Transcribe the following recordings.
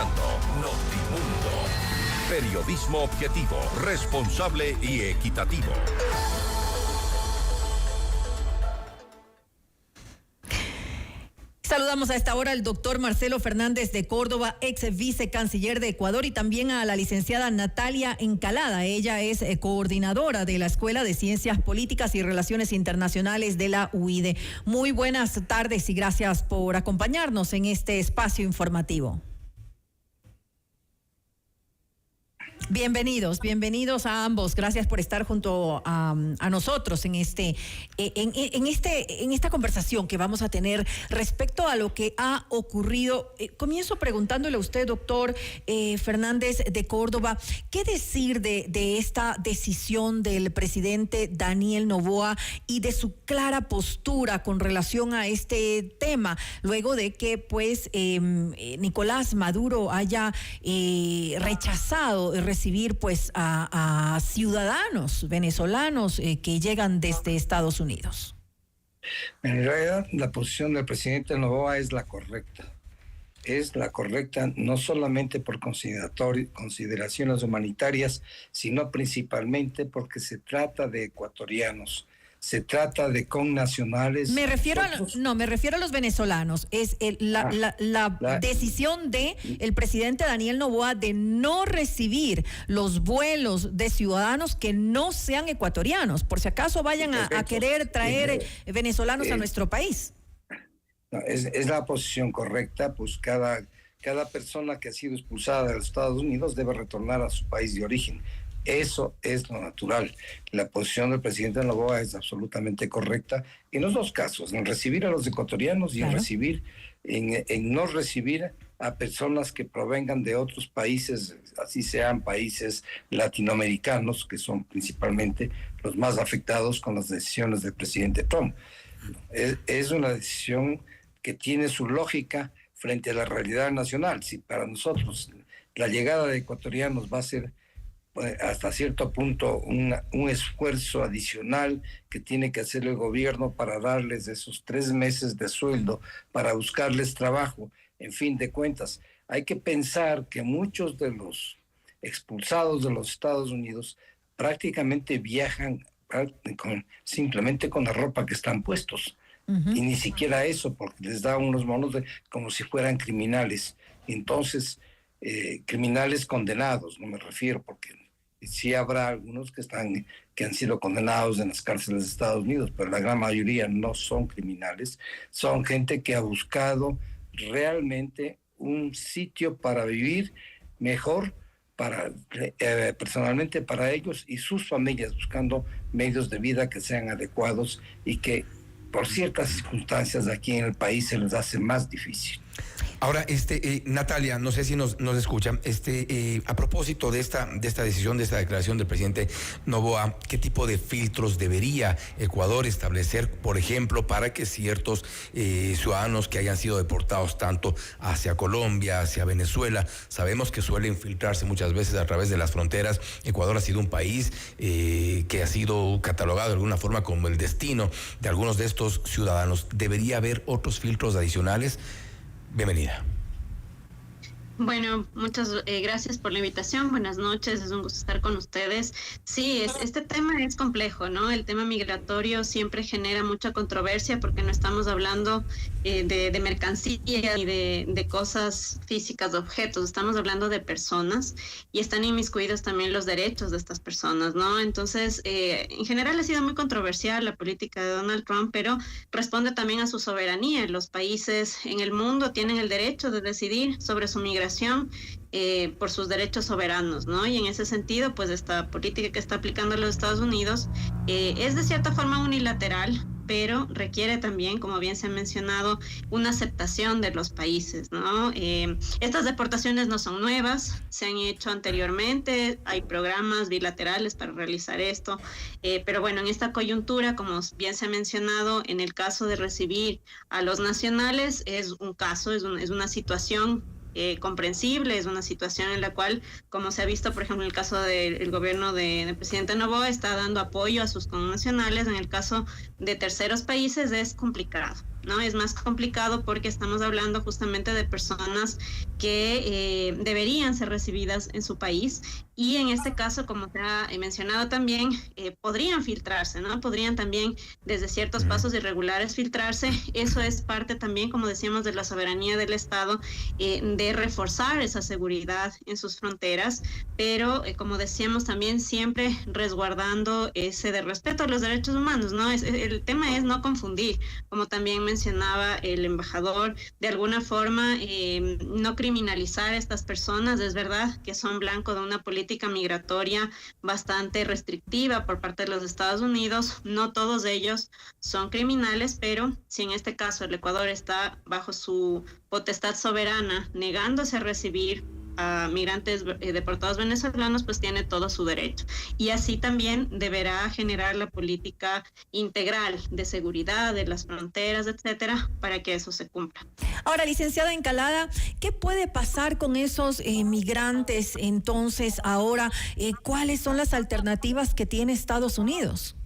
escuchando Notimundo. Periodismo objetivo, responsable y equitativo. Saludamos a esta hora al doctor Marcelo Fernández de Córdoba, ex vicecanciller de Ecuador, y también a la licenciada Natalia Encalada. Ella es coordinadora de la Escuela de Ciencias Políticas y Relaciones Internacionales de la UIDE. Muy buenas tardes y gracias por acompañarnos en este espacio informativo. Bienvenidos a ambos. Gracias por estar junto a nosotros en esta conversación que vamos a tener respecto a lo que ha ocurrido. Comienzo preguntándole a usted, doctor Fernández de Córdoba, ¿qué decir de esta decisión del presidente Daniel Noboa y de su clara postura con relación a este tema, luego de que Nicolás Maduro haya rechazado recibir a ciudadanos venezolanos que llegan desde Estados Unidos? En realidad, la posición del presidente Noboa es la correcta. Es la correcta no solamente por consideraciones humanitarias, sino principalmente porque se trata de ecuatorianos. Se trata de connacionales. Me refiero a los venezolanos. Es la decisión de el presidente Daniel Noboa de no recibir los vuelos de ciudadanos que no sean ecuatorianos, por si acaso vayan a querer traer venezolanos a nuestro país. No, es la posición correcta, pues cada persona que ha sido expulsada de los Estados Unidos debe retornar a su país de origen. Eso es lo natural. La posición del presidente Noboa es absolutamente correcta en los dos casos, en recibir a los ecuatorianos y en no recibir a personas que provengan de otros países, así sean países latinoamericanos, que son principalmente los más afectados con las decisiones del presidente Trump. Es una decisión que tiene su lógica frente a la realidad nacional. Si para nosotros la llegada de ecuatorianos va a ser hasta cierto punto un esfuerzo adicional que tiene que hacer el gobierno para darles esos 3 meses de sueldo, para buscarles trabajo. En fin de cuentas, hay que pensar que muchos de los expulsados de los Estados Unidos prácticamente viajan simplemente con la ropa que están puestos. Y ni siquiera eso, porque les da unos bonos como si fueran criminales. Entonces, criminales condenados, no me refiero, porque sí habrá algunos que han sido condenados en las cárceles de Estados Unidos, pero la gran mayoría no son criminales, son gente que ha buscado realmente un sitio para vivir mejor, personalmente para ellos y sus familias, buscando medios de vida que sean adecuados y que por ciertas circunstancias aquí en el país se les hace más difícil. Ahora, Natalia, no sé si nos escuchan, a propósito de esta decisión, de esta declaración del presidente Noboa, ¿qué tipo de filtros debería Ecuador establecer, por ejemplo, para que ciertos ciudadanos que hayan sido deportados tanto hacia Colombia, hacia Venezuela, sabemos que suelen filtrarse muchas veces a través de las fronteras? Ecuador ha sido un país que ha sido catalogado de alguna forma como el destino de algunos de estos ciudadanos. ¿Debería haber otros filtros adicionales? Bienvenida. Bueno, muchas gracias por la invitación. Buenas noches, es un gusto estar con ustedes. Sí, este tema es complejo, ¿no? El tema migratorio siempre genera mucha controversia porque no estamos hablando de mercancía ni de cosas físicas, de objetos. Estamos hablando de personas y están inmiscuidos también los derechos de estas personas, ¿no? Entonces, en general ha sido muy controversial la política de Donald Trump, pero responde también a su soberanía. Los países en el mundo tienen el derecho de decidir sobre su migración por sus derechos soberanos, ¿no? Y en ese sentido, pues esta política que está aplicando los Estados Unidos es de cierta forma unilateral, pero requiere también, como bien se ha mencionado, una aceptación de los países, ¿no? Estas deportaciones no son nuevas, se han hecho anteriormente, hay programas bilaterales para realizar esto, pero bueno, en esta coyuntura, como bien se ha mencionado, en el caso de recibir a los nacionales, es un caso, es una situación comprensible, es una situación en la cual, como se ha visto, por ejemplo, en el caso del gobierno del presidente Noboa, está dando apoyo a sus connacionales. En el caso de terceros países es complicado, ¿no? Es más complicado porque estamos hablando justamente de personas que deberían ser recibidas en su país y en este caso, como te ha mencionado también, podrían filtrarse, ¿no? Podrían también desde ciertos pasos irregulares filtrarse. Eso es parte también, como decíamos, de la soberanía del Estado, de reforzar esa seguridad en sus fronteras, pero como decíamos también siempre resguardando ese de respeto a los derechos humanos, ¿no? El tema es no confundir, como también mencionaba el embajador, de alguna forma no criminalizar a estas personas. Es verdad que son blanco de una política migratoria bastante restrictiva por parte de los Estados Unidos. No todos ellos son criminales, pero si en este caso el Ecuador está bajo su potestad soberana negándose a recibir a migrantes deportados venezolanos, pues tiene todo su derecho. Y así también deberá generar la política integral de seguridad de las fronteras, etcétera, para que eso se cumpla. Ahora, licenciada Encalada, ¿qué puede pasar con esos migrantes entonces ahora? ¿Cuáles son las alternativas que tiene Estados Unidos?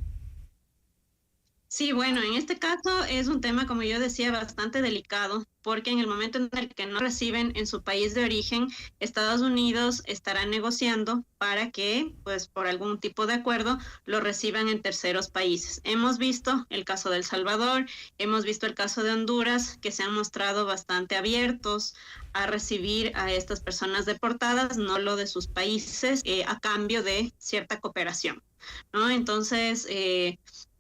Sí, bueno, en este caso es un tema, como yo decía, bastante delicado, porque en el momento en el que no reciben en su país de origen, Estados Unidos estará negociando para que, pues por algún tipo de acuerdo, lo reciban en terceros países. Hemos visto el caso de El Salvador, hemos visto el caso de Honduras, que se han mostrado bastante abiertos a recibir a estas personas deportadas, no lo de sus países, a cambio de cierta cooperación, ¿no? Entonces,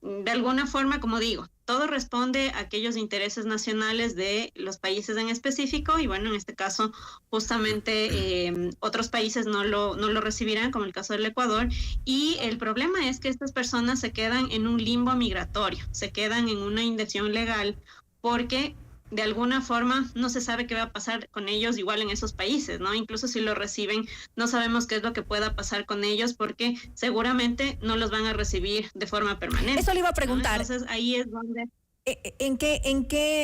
de alguna forma, como digo, todo responde a aquellos intereses nacionales de los países en específico y bueno, en este caso justamente otros países no lo recibirán, como el caso del Ecuador, y el problema es que estas personas se quedan en un limbo migratorio, se quedan en una indecisión legal porque de alguna forma no se sabe qué va a pasar con ellos igual en esos países, ¿no? Incluso si lo reciben, no sabemos qué es lo que pueda pasar con ellos porque seguramente no los van a recibir de forma permanente. Eso le iba a preguntar. ¿No? Entonces ahí es donde...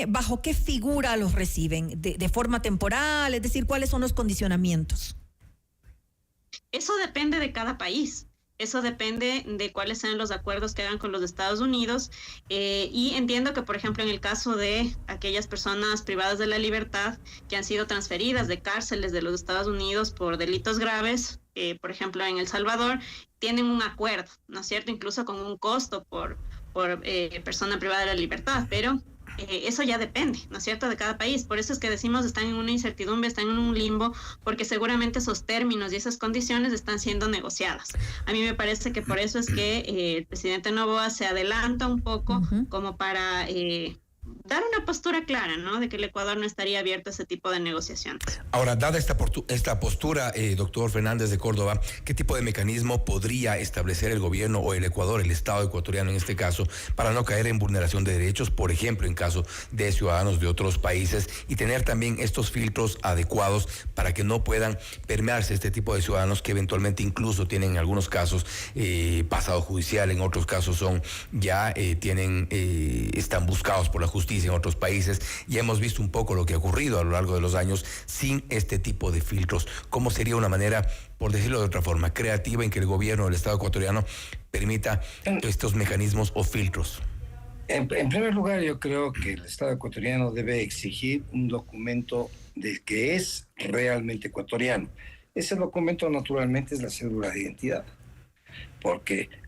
bajo qué figura los reciben? ¿De forma temporal? Es decir, ¿cuáles son los condicionamientos? Eso depende de cada país. Eso depende de cuáles sean los acuerdos que hagan con los Estados Unidos y entiendo que, por ejemplo, en el caso de aquellas personas privadas de la libertad que han sido transferidas de cárceles de los Estados Unidos por delitos graves, por ejemplo, en El Salvador, tienen un acuerdo, ¿no es cierto? Incluso con un costo por persona privada de la libertad, pero eso ya depende, ¿no es cierto?, de cada país. Por eso es que decimos están en una incertidumbre, están en un limbo, porque seguramente esos términos y esas condiciones están siendo negociadas. A mí me parece que por eso es que el presidente Noboa se adelanta un poco como para dar una postura clara, ¿no?, de que el Ecuador no estaría abierto a ese tipo de negociaciones. Ahora, dada esta postura, doctor Fernández de Córdoba, ¿qué tipo de mecanismo podría establecer el gobierno o el Ecuador, el Estado ecuatoriano en este caso, para no caer en vulneración de derechos, por ejemplo, en caso de ciudadanos de otros países, y tener también estos filtros adecuados para que no puedan permearse este tipo de ciudadanos que eventualmente incluso tienen en algunos casos pasado judicial, en otros casos son ya están buscados por la justicia en otros países, y hemos visto un poco lo que ha ocurrido a lo largo de los años sin este tipo de filtros? ¿Cómo sería una manera, por decirlo de otra forma, creativa en que el gobierno del Estado ecuatoriano permita estos mecanismos o filtros? En primer lugar, yo creo que el Estado ecuatoriano debe exigir un documento del que es realmente ecuatoriano. Ese documento naturalmente es la cédula de identidad,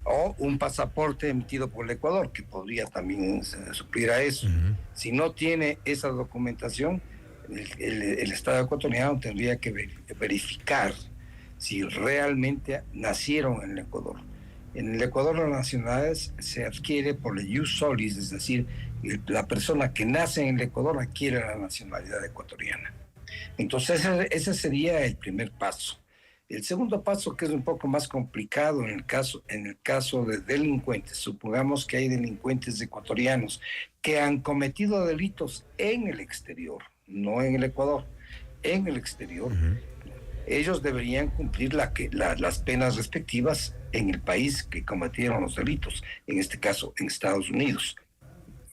o un pasaporte emitido por el Ecuador, que podría también suplir a eso. Si no tiene esa documentación, el Estado ecuatoriano tendría que verificar si realmente nacieron en el Ecuador. En el Ecuador las nacionalidades se adquiere por el ius solis, es decir, la persona que nace en el Ecuador adquiere la nacionalidad ecuatoriana. Entonces ese sería el primer paso. El segundo paso, que es un poco más complicado en el caso de delincuentes, supongamos que hay delincuentes ecuatorianos que han cometido delitos en el exterior, no en el Ecuador, en el exterior, ellos deberían cumplir las penas respectivas en el país que cometieron los delitos, en este caso en Estados Unidos.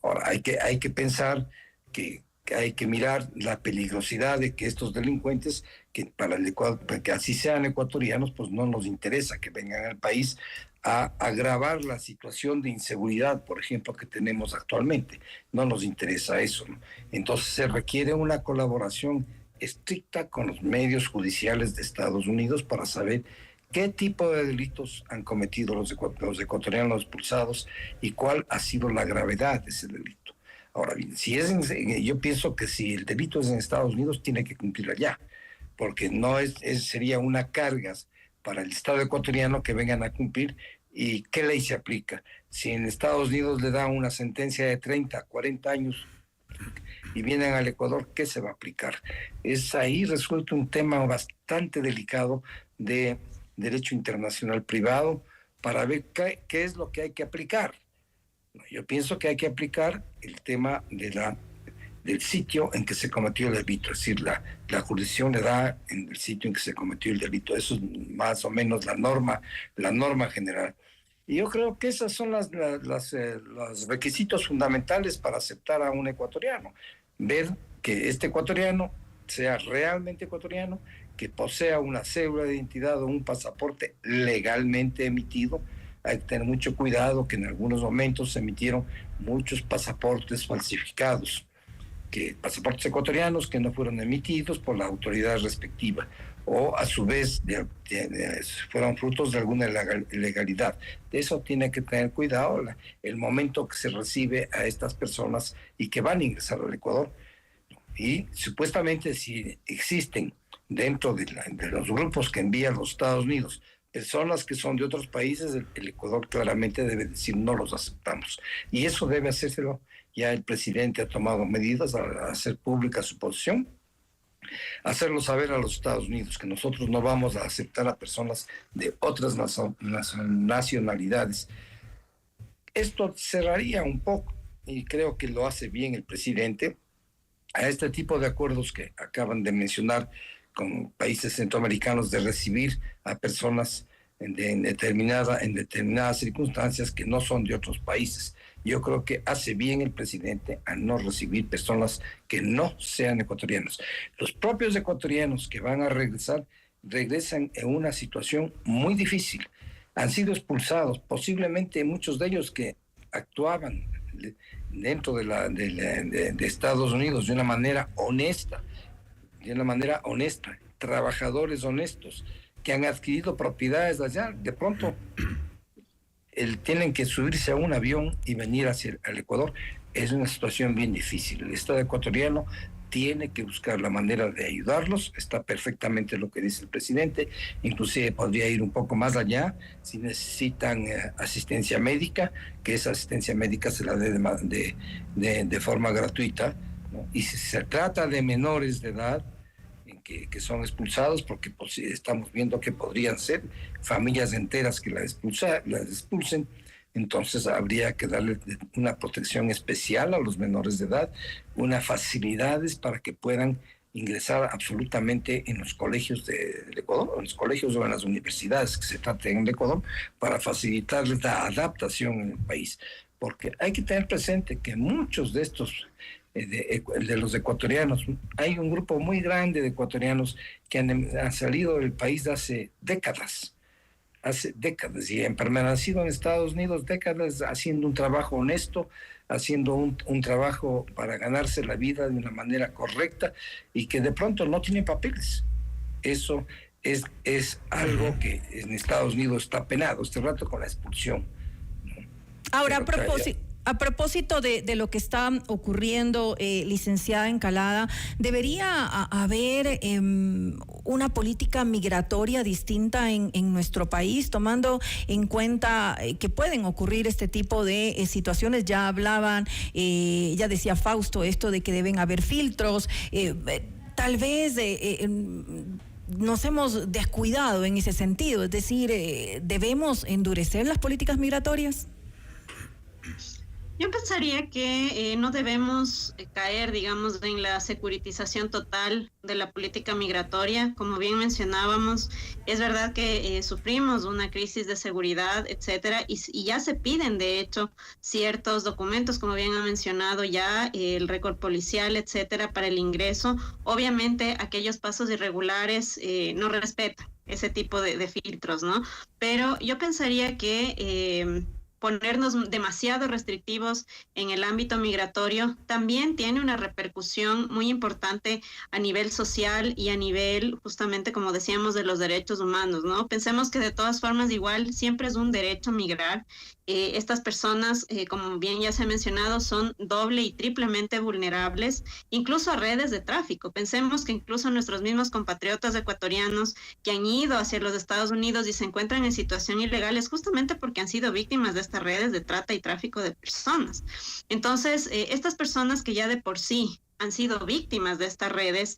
Ahora, hay que pensar que que hay que mirar la peligrosidad de que estos delincuentes, que para el Ecuador, para que así sean ecuatorianos, pues no nos interesa que vengan al país a agravar la situación de inseguridad, por ejemplo, que tenemos actualmente. No nos interesa eso, ¿no? Entonces se requiere una colaboración estricta con los medios judiciales de Estados Unidos para saber qué tipo de delitos han cometido los ecuatorianos expulsados y cuál ha sido la gravedad de ese delito. Ahora bien, yo pienso que si el delito es en Estados Unidos, tiene que cumplir allá, porque no sería una carga para el Estado ecuatoriano que vengan a cumplir. ¿Y qué ley se aplica? Si en Estados Unidos le dan una sentencia de 30, 40 años y vienen al Ecuador, ¿qué se va a aplicar? Ahí resulta un tema bastante delicado de derecho internacional privado para ver qué es lo que hay que aplicar. Yo pienso que hay que aplicar el tema del sitio en que se cometió el delito, es decir, la jurisdicción le da en el sitio en que se cometió el delito. Eso es más o menos la norma general. Y yo creo que esos son los requisitos fundamentales para aceptar a un ecuatoriano. Ver que este ecuatoriano sea realmente ecuatoriano, que posea una cédula de identidad o un pasaporte legalmente emitido. Hay que tener mucho cuidado que en algunos momentos se emitieron muchos pasaportes falsificados, pasaportes ecuatorianos que no fueron emitidos por la autoridad respectiva o a su vez fueron frutos de alguna ilegalidad. De eso tiene que tener cuidado el momento que se recibe a estas personas y que van a ingresar al Ecuador. Y supuestamente si existen dentro de los grupos que envían los Estados Unidos personas que son de otros países, el Ecuador claramente debe decir no los aceptamos. Y eso debe hacérselo. Ya el presidente ha tomado medidas a hacer pública su posición, hacerlo saber a los Estados Unidos que nosotros no vamos a aceptar a personas de otras nacionalidades. Esto cerraría un poco, y creo que lo hace bien el presidente, a este tipo de acuerdos que acaban de mencionar con países centroamericanos de recibir a personas en determinadas circunstancias que no son de otros países. Yo creo que hace bien el presidente a no recibir personas que no sean ecuatorianos. Los propios ecuatorianos que van a regresan en una situación muy difícil. Han sido expulsados, posiblemente muchos de ellos que actuaban dentro de Estados Unidos de una manera honesta, trabajadores honestos que han adquirido propiedades allá, de pronto tienen que subirse a un avión y venir al Ecuador. Es una situación bien difícil. El Estado ecuatoriano tiene que buscar la manera de ayudarlos. Está perfectamente lo que dice el presidente, inclusive podría ir un poco más allá. Si necesitan asistencia médica, que esa asistencia médica se la dé de forma gratuita, ¿no? Y si se trata de menores de edad que son expulsados, porque pues, estamos viendo que podrían ser familias enteras que las expulsen, entonces habría que darle una protección especial a los menores de edad, unas facilidades para que puedan ingresar absolutamente en los colegios del Ecuador, en los colegios o en las universidades que se traten en el Ecuador, para facilitarles la adaptación en el país. Porque hay que tener presente que muchos de estos de los ecuatorianos, hay un grupo muy grande de ecuatorianos que han salido del país hace décadas y han permanecido en Estados Unidos décadas haciendo un trabajo honesto, haciendo un trabajo para ganarse la vida de una manera correcta y que de pronto no tienen papeles. Eso es algo que en Estados Unidos está penado este rato con la expulsión, ¿no? Ahora, a propósito de lo que está ocurriendo, licenciada Encalada, ¿debería haber una política migratoria distinta en nuestro país, tomando en cuenta que pueden ocurrir este tipo de situaciones? Ya hablaban, ya decía Fausto esto de que deben haber filtros, tal vez nos hemos descuidado en ese sentido, es decir, ¿debemos endurecer las políticas migratorias? Yo pensaría que no debemos caer, digamos, en la securitización total de la política migratoria. Como bien mencionábamos, es verdad que sufrimos una crisis de seguridad, etcétera, y ya se piden, de hecho, ciertos documentos, como bien ha mencionado ya, el récord policial, etcétera, para el ingreso. Obviamente, aquellos pasos irregulares no respetan ese tipo de filtros, ¿no? Pero yo pensaría que ponernos demasiado restrictivos en el ámbito migratorio también tiene una repercusión muy importante a nivel social y a nivel, justamente como decíamos, de los derechos humanos, ¿no? Pensemos que de todas formas igual siempre es un derecho migrar. Estas personas, como bien ya se ha mencionado, son doble y triplemente vulnerables, incluso a redes de tráfico. Pensemos que incluso nuestros mismos compatriotas ecuatorianos que han ido hacia los Estados Unidos y se encuentran en situación ilegal es justamente porque han sido víctimas de estas redes de trata y tráfico de personas. Entonces, estas personas que ya de por sí han sido víctimas de estas redes,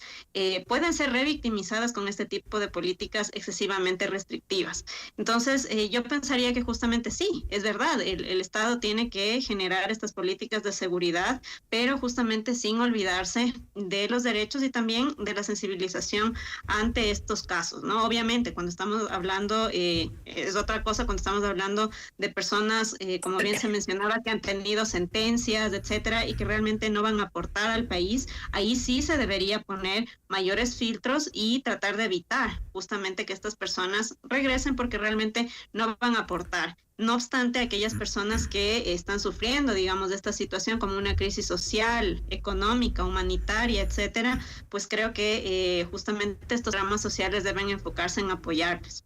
pueden ser revictimizadas con este tipo de políticas excesivamente restrictivas. Entonces, yo pensaría que justamente sí, es verdad, el Estado tiene que generar estas políticas de seguridad, pero justamente sin olvidarse de los derechos y también de la sensibilización ante estos casos, ¿no? Obviamente, cuando estamos hablando, es otra cosa cuando estamos hablando de personas, como bien se mencionaba, que han tenido sentencias, etcétera, y que realmente no van a aportar al país. Ahí sí se debería poner mayores filtros y tratar de evitar justamente que estas personas regresen porque realmente no van a aportar. No obstante, aquellas personas que están sufriendo, digamos, de esta situación como una crisis social, económica, humanitaria, etcétera, pues creo que justamente estos dramas sociales deben enfocarse en apoyarles.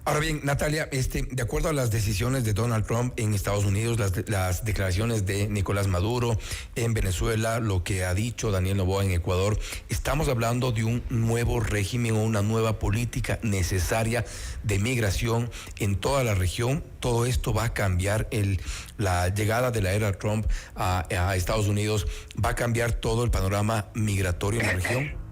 Ahora bien, Natalia, de acuerdo a las decisiones de Donald Trump en Estados Unidos, las declaraciones de Nicolás Maduro en Venezuela, lo que ha dicho Daniel Noboa en Ecuador, estamos hablando de un nuevo régimen o una nueva política necesaria de migración en toda la región. Todo esto va a cambiar, la llegada de la era Trump a Estados Unidos va a cambiar todo el panorama migratorio en la región.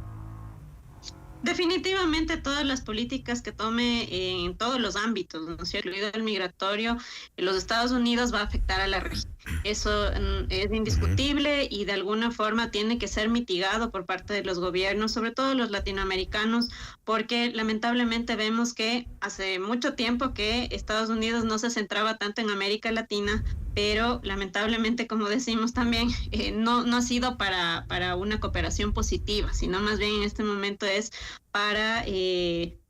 Definitivamente todas las políticas que tome en todos los ámbitos, ¿no es cierto?, incluido el migratorio, en los Estados Unidos va a afectar a la región. Eso es indiscutible y de alguna forma tiene que ser mitigado por parte de los gobiernos, sobre todo los latinoamericanos, porque lamentablemente vemos que hace mucho tiempo que Estados Unidos no se centraba tanto en América Latina, pero lamentablemente, como decimos también, no ha sido para una cooperación positiva, sino más bien en este momento es para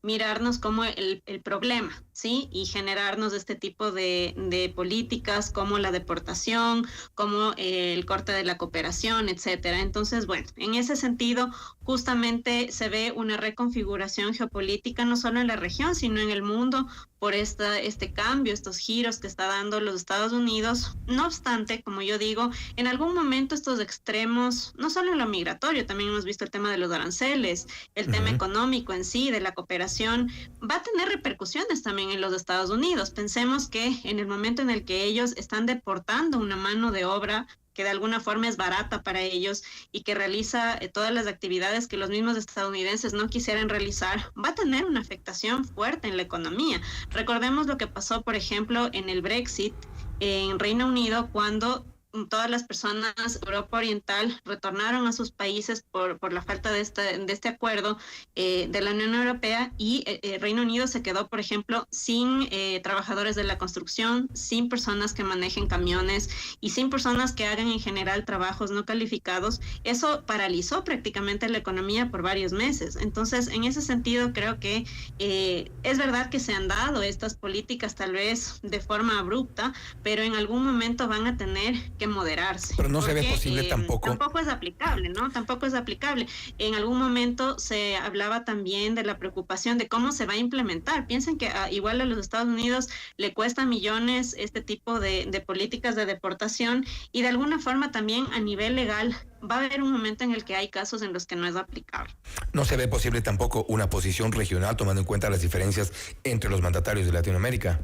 mirarnos como el problema, ¿sí? Y generarnos este tipo de políticas como la deportación, como el corte de la cooperación, etcétera. Entonces, bueno, en ese sentido, justamente se ve una reconfiguración geopolítica no solo en la región, sino en el mundo por este cambio, estos giros que está dando los Estados Unidos. No obstante, como yo digo, en algún momento estos extremos, no solo en lo migratorio, también hemos visto el tema de los aranceles, el tema económico en sí, de la cooperación, va a tener repercusiones también en los Estados Unidos. Pensemos que en el momento en el que ellos están deportando una mano de obra que de alguna forma es barata para ellos y que realiza todas las actividades que los mismos estadounidenses no quisieran realizar, va a tener una afectación fuerte en la economía. Recordemos lo que pasó, por ejemplo, en el Brexit en Reino Unido, cuando todas las personas de Europa Oriental retornaron a sus países por la falta de este acuerdo de la Unión Europea y Reino Unido se quedó, por ejemplo, sin trabajadores de la construcción, sin personas que manejen camiones y sin personas que hagan en general trabajos no calificados. Eso paralizó prácticamente la economía por varios meses. Entonces, en ese sentido, creo que es verdad que se han dado estas políticas tal vez de forma abrupta, pero en algún momento van a tener que moderarse. Pero no se ve posible tampoco. Tampoco es aplicable, ¿no? Tampoco es aplicable. En algún momento se hablaba también de la preocupación de cómo se va a implementar. Piensen que igual a los Estados Unidos le cuesta millones este tipo de políticas de deportación y de alguna forma también a nivel legal va a haber un momento en el que hay casos en los que no es aplicable. No se ve posible tampoco una posición regional tomando en cuenta las diferencias entre los mandatarios de Latinoamérica.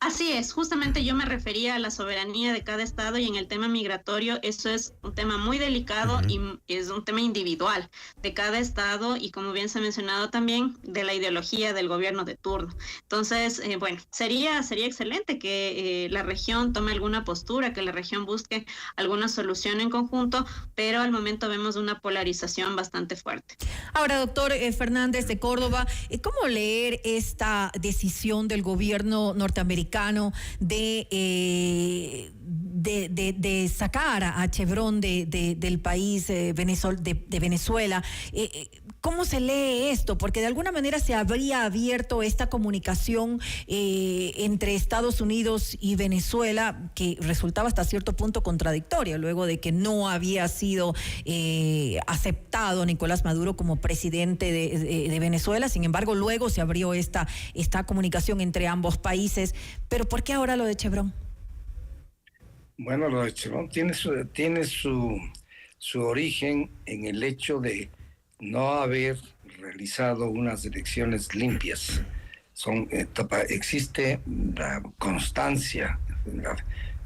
Así es, justamente yo me refería a la soberanía de cada estado y en el tema migratorio eso es un tema muy delicado y es un tema individual de cada estado y como bien se ha mencionado también de la ideología del gobierno de turno. Entonces, bueno, sería excelente que la región tome alguna postura, que la región busque alguna solución en conjunto, pero al momento vemos una polarización bastante fuerte. Ahora, doctor Fernández de Córdoba, ¿cómo leer esta decisión del gobierno norteamericano de sacar a Chevron del país de Venezuela? ¿Cómo se lee esto? Porque de alguna manera se habría abierto esta comunicación entre Estados Unidos y Venezuela, que resultaba hasta cierto punto contradictoria, luego de que no había sido aceptado Nicolás Maduro como presidente de Venezuela. Sin embargo, luego se abrió esta comunicación entre ambos países. ¿Pero por qué ahora lo de Chevron? Bueno, lo de Chevron tiene su origen en el hecho de no haber realizado unas elecciones limpias. Existe la constancia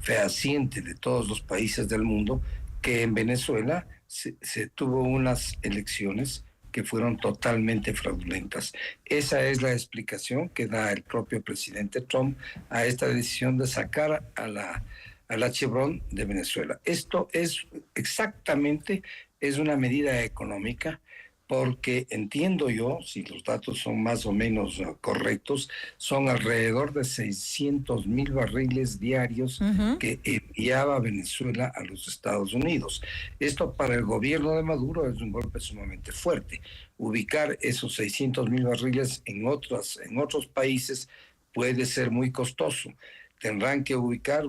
fehaciente de todos los países del mundo que en Venezuela se tuvo unas elecciones que fueron totalmente fraudulentas. Esa es la explicación que da el propio presidente Trump a esta decisión de sacar a la Chevron de Venezuela. Esto es exactamente una medida económica, porque entiendo yo, si los datos son más o menos correctos, son alrededor de 600,000 barriles diarios que enviaba Venezuela a los Estados Unidos. Esto para el gobierno de Maduro es un golpe sumamente fuerte. Ubicar esos 600,000 barriles en otros países puede ser muy costoso. Tendrán que buscar,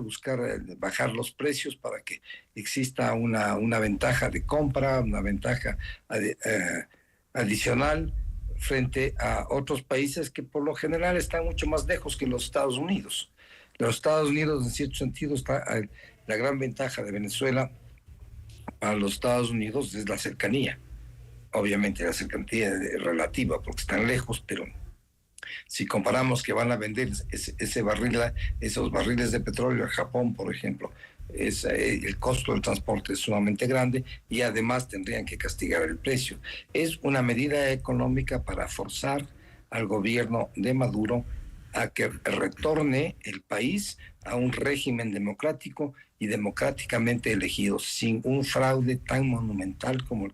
bajar los precios para que exista una ventaja de compra, una ventaja adicional frente a otros países que por lo general están mucho más lejos que los Estados Unidos. Los Estados Unidos, en cierto sentido, la gran ventaja de Venezuela para los Estados Unidos es la cercanía. Obviamente la cercanía es relativa porque están lejos, pero si comparamos que van a vender esos barriles de petróleo a Japón, por ejemplo, el costo del transporte es sumamente grande y además tendrían que castigar el precio. Es una medida económica para forzar al gobierno de Maduro a que retorne el país a un régimen democrático y democráticamente elegido, sin un fraude tan monumental como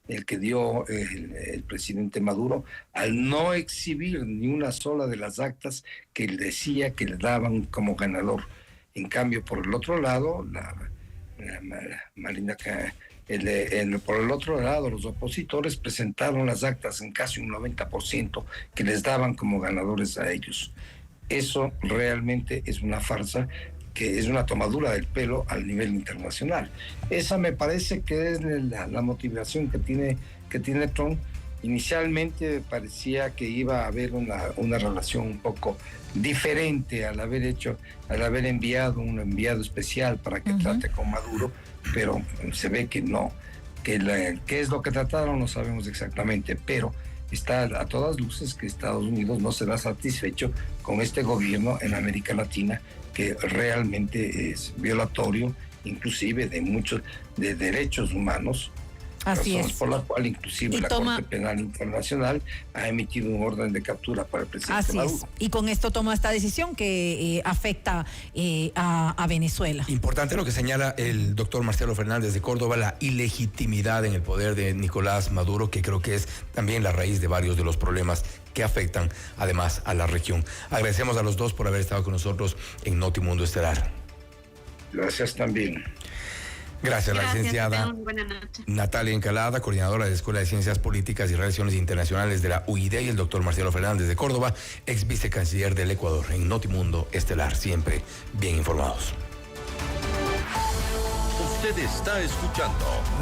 el que dio el presidente Maduro, al no exhibir ni una sola de las actas que él decía que le daban como ganador. En cambio, por el otro lado, por el otro lado, los opositores presentaron las actas en casi un 90% que les daban como ganadores a ellos. Eso realmente es una farsa, que es una tomadura del pelo al nivel internacional. Esa me parece que es la motivación que tiene Trump. Inicialmente parecía que iba a haber una relación un poco diferente al haber enviado un enviado especial para que trate con Maduro, pero se ve que no, qué es lo que trataron no sabemos exactamente, pero está a todas luces que Estados Unidos no será satisfecho con este gobierno en América Latina, que realmente es violatorio inclusive de muchos de derechos humanos. Así es. Por la cual inclusive la Corte Penal Internacional ha emitido un orden de captura para el presidente Maduro. Y con esto toma esta decisión que afecta a Venezuela. Importante lo que señala el doctor Marcelo Fernández de Córdoba, la ilegitimidad en el poder de Nicolás Maduro, que creo que es también la raíz de varios de los problemas que afectan además a la región. Agradecemos a los dos por haber estado con nosotros en Notimundo Estelar. Gracias también. Gracias, la licenciada Natalia Encalada, coordinadora de la Escuela de Ciencias Políticas y Relaciones Internacionales de la UID, y el doctor Marcelo Fernández de Córdoba, ex vicecanciller del Ecuador, en Notimundo Estelar, siempre bien informados. Usted está escuchando